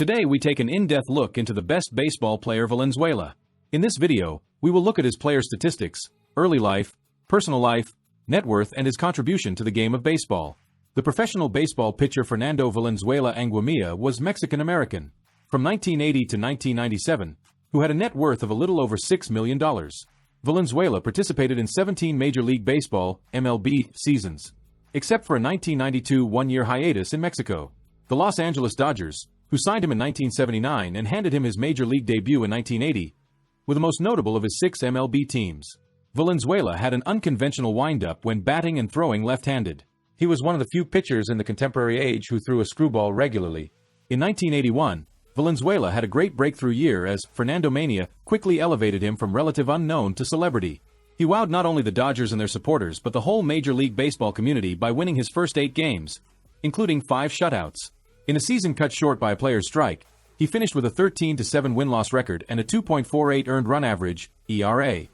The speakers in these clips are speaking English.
Today we take an in-depth look into the best baseball player Valenzuela. In this video, we will look at his player statistics, early life, personal life, net worth and his contribution to the game of baseball. The professional baseball pitcher Fernando Valenzuela was Mexican-American, from 1980 to 1997, who had a net worth of a little over $6 million. Valenzuela participated in 17 Major League Baseball (MLB) seasons, except for a 1992 one-year hiatus in Mexico. The Los Angeles Dodgers, who signed him in 1979 and handed him his Major League debut in 1980, were the most notable of his 6 MLB teams. Valenzuela had an unconventional windup when batting and throwing left-handed. He was one of the few pitchers in the contemporary age who threw a screwball regularly. In 1981, Valenzuela had a great breakthrough year as Fernandomania quickly elevated him from relative unknown to celebrity. He wowed not only the Dodgers and their supporters but the whole Major League Baseball community by winning his first 8 games, including 5 shutouts. In a season cut short by a player's strike, he finished with a 13-7 win-loss record and a 2.48 earned run average, ERA.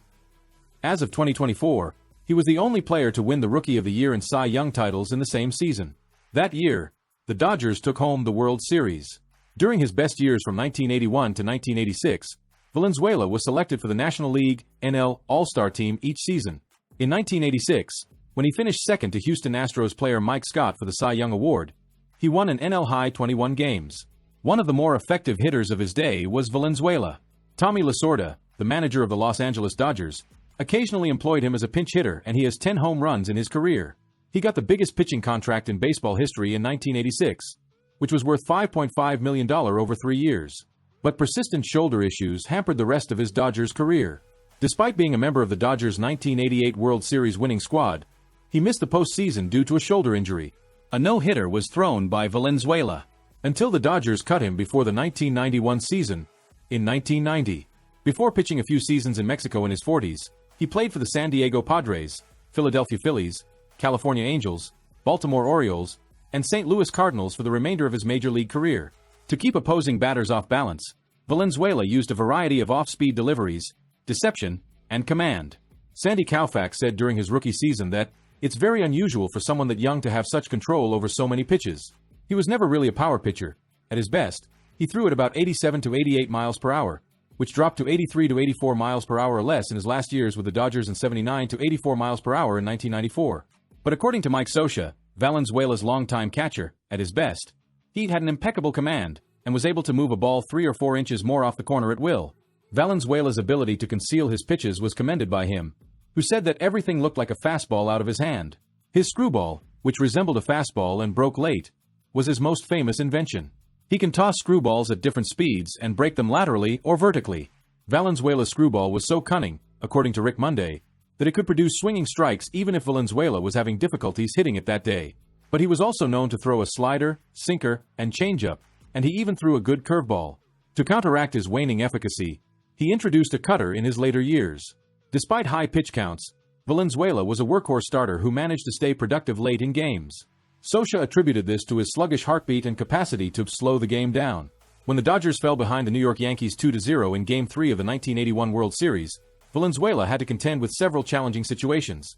As of 2024, he was the only player to win the Rookie of the Year and Cy Young titles in the same season. That year, the Dodgers took home the World Series. During his best years from 1981 to 1986, Valenzuela was selected for the National League NL All-Star team each season. In 1986, when he finished second to Houston Astros player Mike Scott for the Cy Young Award, he won an NL high 21 games. One of the more effective hitters of his day was Valenzuela. Tommy Lasorda, the manager of the Los Angeles Dodgers, occasionally employed him as a pinch hitter, and he has 10 home runs in his career. He got the biggest pitching contract in baseball history in 1986, which was worth $5.5 million over 3 years. But persistent shoulder issues hampered the rest of his Dodgers career. Despite being a member of the Dodgers' 1988 World Series winning squad, he missed the postseason due to a shoulder injury. A no-hitter was thrown by Valenzuela until the Dodgers cut him before the 1991 season. In 1990, before pitching a few seasons in Mexico in his 40s, he played for the San Diego Padres, Philadelphia Phillies, California Angels, Baltimore Orioles, and St. Louis Cardinals for the remainder of his major league career. To keep opposing batters off balance, Valenzuela used a variety of off-speed deliveries, deception, and command. Sandy Koufax said during his rookie season that, "It's very unusual for someone that young to have such control over so many pitches." He was never really a power pitcher. At his best, he threw at about 87 to 88 miles per hour, which dropped to 83 to 84 miles per hour or less in his last years with the Dodgers and 79 to 84 miles per hour in 1994. But according to Mike Scioscia, Valenzuela's longtime catcher, at his best, he had an impeccable command and was able to move a ball 3 or 4 inches more off the corner at will. Valenzuela's ability to conceal his pitches was commended by him, who said that everything looked like a fastball out of his hand. His screwball, which resembled a fastball and broke late, was his most famous invention. He can toss screwballs at different speeds and break them laterally or vertically. Valenzuela's screwball was so cunning, according to Rick Monday, that it could produce swinging strikes even if Valenzuela was having difficulties hitting it that day. But he was also known to throw a slider, sinker, and changeup, and he even threw a good curveball. To counteract his waning efficacy, he introduced a cutter in his later years. Despite high pitch counts, Valenzuela was a workhorse starter who managed to stay productive late in games. Scioscia attributed this to his sluggish heartbeat and capacity to slow the game down. When the Dodgers fell behind the New York Yankees 2-0 in Game 3 of the 1981 World Series, Valenzuela had to contend with several challenging situations.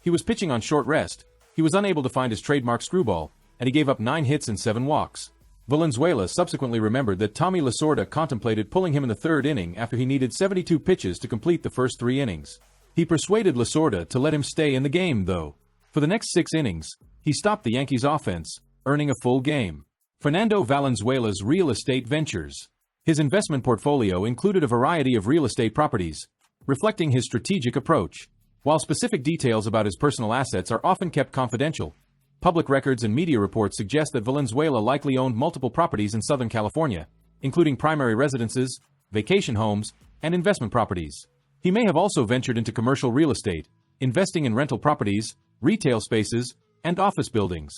He was pitching on short rest, he was unable to find his trademark screwball, and he gave up 9 hits and 7 walks. Valenzuela subsequently remembered that Tommy Lasorda contemplated pulling him in the 3rd inning after he needed 72 pitches to complete the first 3 innings. He persuaded Lasorda to let him stay in the game, though. For the next 6 innings, he stopped the Yankees' offense, earning a full game. Fernando Valenzuela's real estate ventures. His investment portfolio included a variety of real estate properties, reflecting his strategic approach. While specific details about his personal assets are often kept confidential, public records and media reports suggest that Valenzuela likely owned multiple properties in Southern California, including primary residences, vacation homes, and investment properties. He may have also ventured into commercial real estate, investing in rental properties, retail spaces, and office buildings.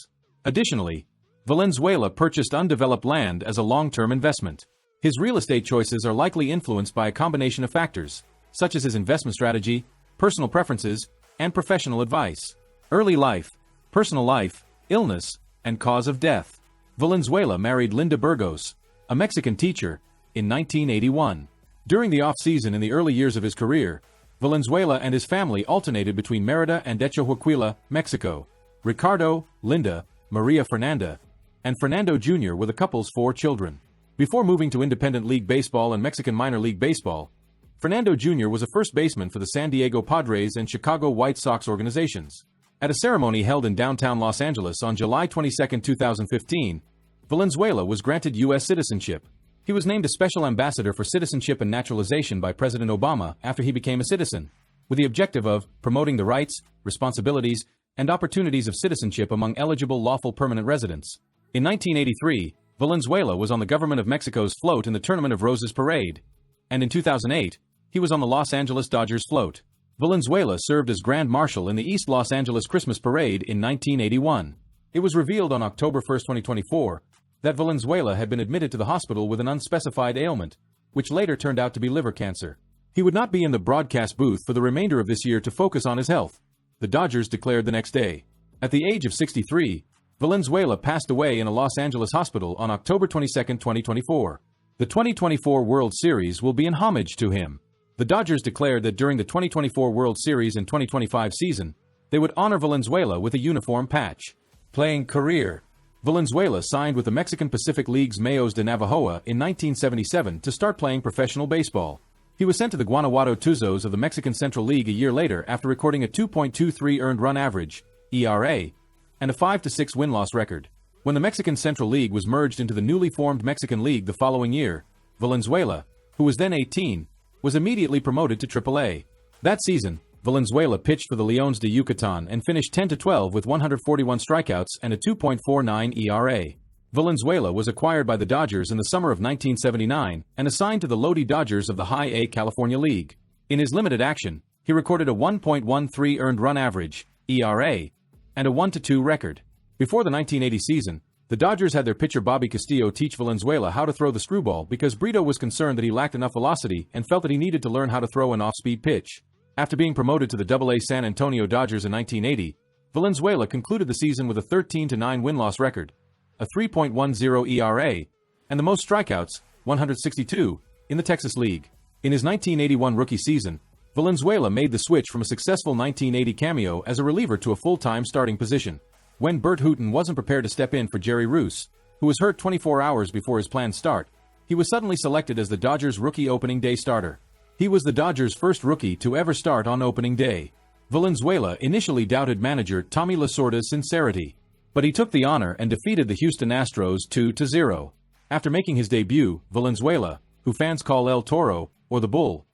Additionally, Valenzuela purchased undeveloped land as a long-term investment. His real estate choices are likely influenced by a combination of factors, such as his investment strategy, personal preferences, and professional advice. Early life, personal life, illness, and cause of death. Valenzuela married Linda Burgos, a Mexican teacher, in 1981. During the off-season in the early years of his career, Valenzuela and his family alternated between Mérida and Huaquila, Mexico. Ricardo, Linda, Maria Fernanda, and Fernando Jr. were the couple's 4 children. Before moving to Independent League Baseball and Mexican Minor League Baseball, Fernando Jr. was a first baseman for the San Diego Padres and Chicago White Sox organizations. At a ceremony held in downtown Los Angeles on July 22, 2015, Valenzuela was granted U.S. citizenship. He was named a Special Ambassador for Citizenship and Naturalization by President Obama after he became a citizen, with the objective of promoting the rights, responsibilities, and opportunities of citizenship among eligible lawful permanent residents. In 1983, Valenzuela was on the government of Mexico's float in the Tournament of Roses parade, and in 2008, he was on the Los Angeles Dodgers float. Valenzuela served as Grand Marshal in the East Los Angeles Christmas Parade in 1981. It was revealed on October 1, 2024, that Valenzuela had been admitted to the hospital with an unspecified ailment, which later turned out to be liver cancer. He would not be in the broadcast booth for the remainder of this year to focus on his health, the Dodgers declared the next day. At the age of 63, Valenzuela passed away in a Los Angeles hospital on October 22, 2024. The 2024 World Series will be in homage to him. The Dodgers declared that during the 2024 World Series and 2025 season, they would honor Valenzuela with a uniform patch. Playing career. Valenzuela signed with the Mexican Pacific League's Mayos de Navajoa in 1977 to start playing professional baseball. He was sent to the Guanajuato Tuzos of the Mexican Central League a year later after recording a 2.23 earned run average, ERA, and a 5-6 win-loss record. When the Mexican Central League was merged into the newly formed Mexican League the following year, Valenzuela, who was then 18, was immediately promoted to AAA. That season, Valenzuela pitched for the Leones de Yucatan and finished 10-12 with 141 strikeouts and a 2.49 ERA. Valenzuela was acquired by the Dodgers in the summer of 1979 and assigned to the Lodi Dodgers of the High A California League. In his limited action, he recorded a 1.13 earned run average, ERA, and a 1-2 record. Before the 1980 season, the Dodgers had their pitcher Bobby Castillo teach Valenzuela how to throw the screwball because Brito was concerned that he lacked enough velocity and felt that he needed to learn how to throw an off-speed pitch. After being promoted to the AA San Antonio Dodgers in 1980, Valenzuela concluded the season with a 13-9 win-loss record, a 3.10 ERA, and the most strikeouts, 162, in the Texas League. In his 1981 rookie season, Valenzuela made the switch from a successful 1980 cameo as a reliever to a full-time starting position. When Bert Hooton wasn't prepared to step in for Jerry Roos, who was hurt 24 hours before his planned start, he was suddenly selected as the Dodgers' rookie opening day starter. He was the Dodgers' first rookie to ever start on opening day. Valenzuela initially doubted manager Tommy Lasorda's sincerity, but he took the honor and defeated the Houston Astros 2-0. After making his debut, Valenzuela, who fans call El Toro, or the Bull,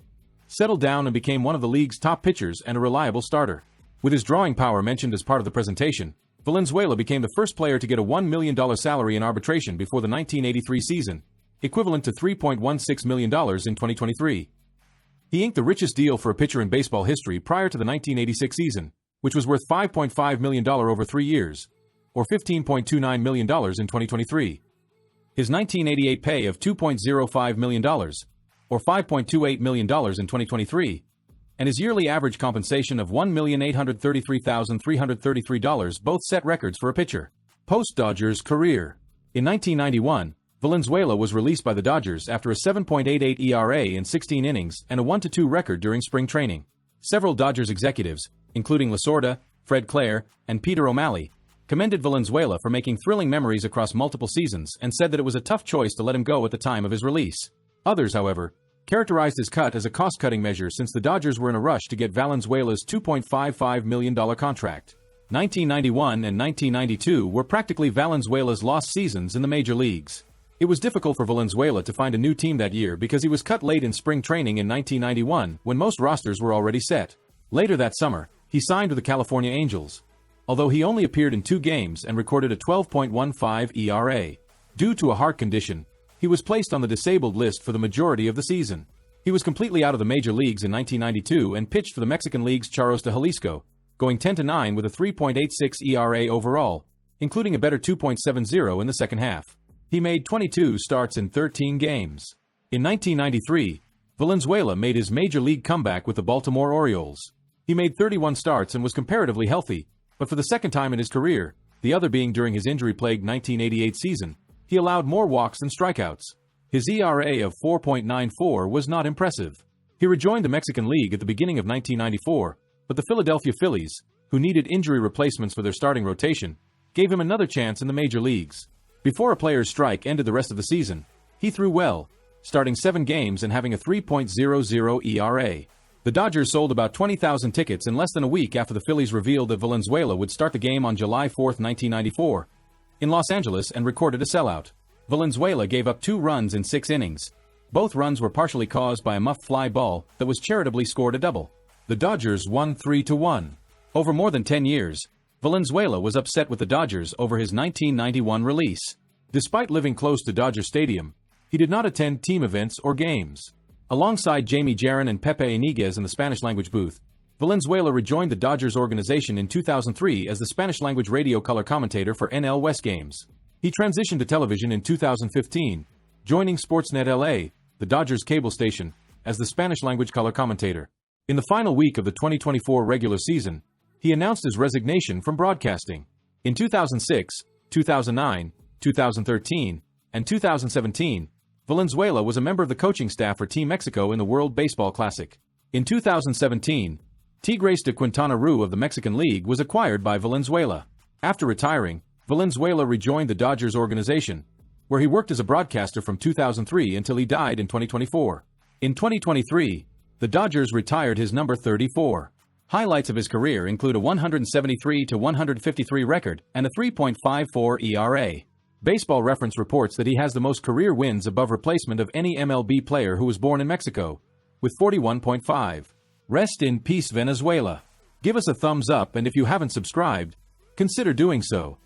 settled down and became one of the league's top pitchers and a reliable starter. With his drawing power mentioned as part of the presentation, Valenzuela became the first player to get a $1 million salary in arbitration before the 1983 season, equivalent to $3.16 million in 2023. He inked the richest deal for a pitcher in baseball history prior to the 1986 season, which was worth $5.5 million over 3 years, or $15.29 million in 2023. His 1988 pay of $2.05 million, or $5.28 million in 2023, and his yearly average compensation of $1,833,333 both set records for a pitcher. Post-Dodgers career. In 1991, Valenzuela was released by the Dodgers after a 7.88 ERA in 16 innings and a 1-2 record during spring training. Several Dodgers executives, including Lasorda, Fred Clare, and Peter O'Malley, commended Valenzuela for making thrilling memories across multiple seasons and said that it was a tough choice to let him go at the time of his release. Others, however, characterized his cut as a cost-cutting measure since the Dodgers were in a rush to get Valenzuela's $2.55 million contract. 1991 and 1992 were practically Valenzuela's lost seasons in the major leagues. It was difficult for Valenzuela to find a new team that year because he was cut late in spring training in 1991 when most rosters were already set. Later that summer, he signed with the California Angels, although he only appeared in 2 games and recorded a 12.15 ERA. Due to a heart condition, he was placed on the disabled list for the majority of the season. He was completely out of the major leagues in 1992 and pitched for the Mexican League's Charros de Jalisco, going 10-9 with a 3.86 ERA overall, including a better 2.70 in the second half. He made 22 starts in 13 games. In 1993, Valenzuela made his major league comeback with the Baltimore Orioles. He made 31 starts and was comparatively healthy, but for the second time in his career, the other being during his injury-plagued 1988 season, he allowed more walks than strikeouts. His ERA of 4.94 was not impressive. He rejoined the Mexican League at the beginning of 1994, but the Philadelphia Phillies, who needed injury replacements for their starting rotation, gave him another chance in the major leagues. Before a player's strike ended the rest of the season, He threw well, starting 7 games and having a 3.00 ERA. The Dodgers sold about 20,000 tickets in less than a week after the Phillies revealed that Valenzuela would start the game on July 4, 1994, in Los Angeles and recorded a sellout. Valenzuela gave up 2 runs in 6 innings. Both runs were partially caused by a muffed fly ball that was charitably scored a double. The Dodgers won 3-1. Over more than 10 years, Valenzuela was upset with the Dodgers over his 1991 release. Despite living close to Dodger Stadium, he did not attend team events or games. Alongside Jamie Jaron and Pepe Iniguez in the Spanish-language booth, Valenzuela rejoined the Dodgers organization in 2003 as the Spanish-language radio color commentator for NL West games. He transitioned to television in 2015, joining Sportsnet LA, the Dodgers cable station, as the Spanish-language color commentator. In the final week of the 2024 regular season, he announced his resignation from broadcasting. In 2006, 2009, 2013, and 2017, Valenzuela was a member of the coaching staff for Team Mexico in the World Baseball Classic. In 2017, Tigres de Quintana Roo of the Mexican League was acquired by Valenzuela. After retiring, Valenzuela rejoined the Dodgers organization, where he worked as a broadcaster from 2003 until he died in 2024. In 2023, the Dodgers retired his number 34. Highlights of his career include a 173-153 record and a 3.54 ERA. Baseball Reference reports that he has the most career wins above replacement of any MLB player who was born in Mexico, with 41.5. Rest in peace, Venezuela. Give us a thumbs up, and if you haven't subscribed, consider doing so.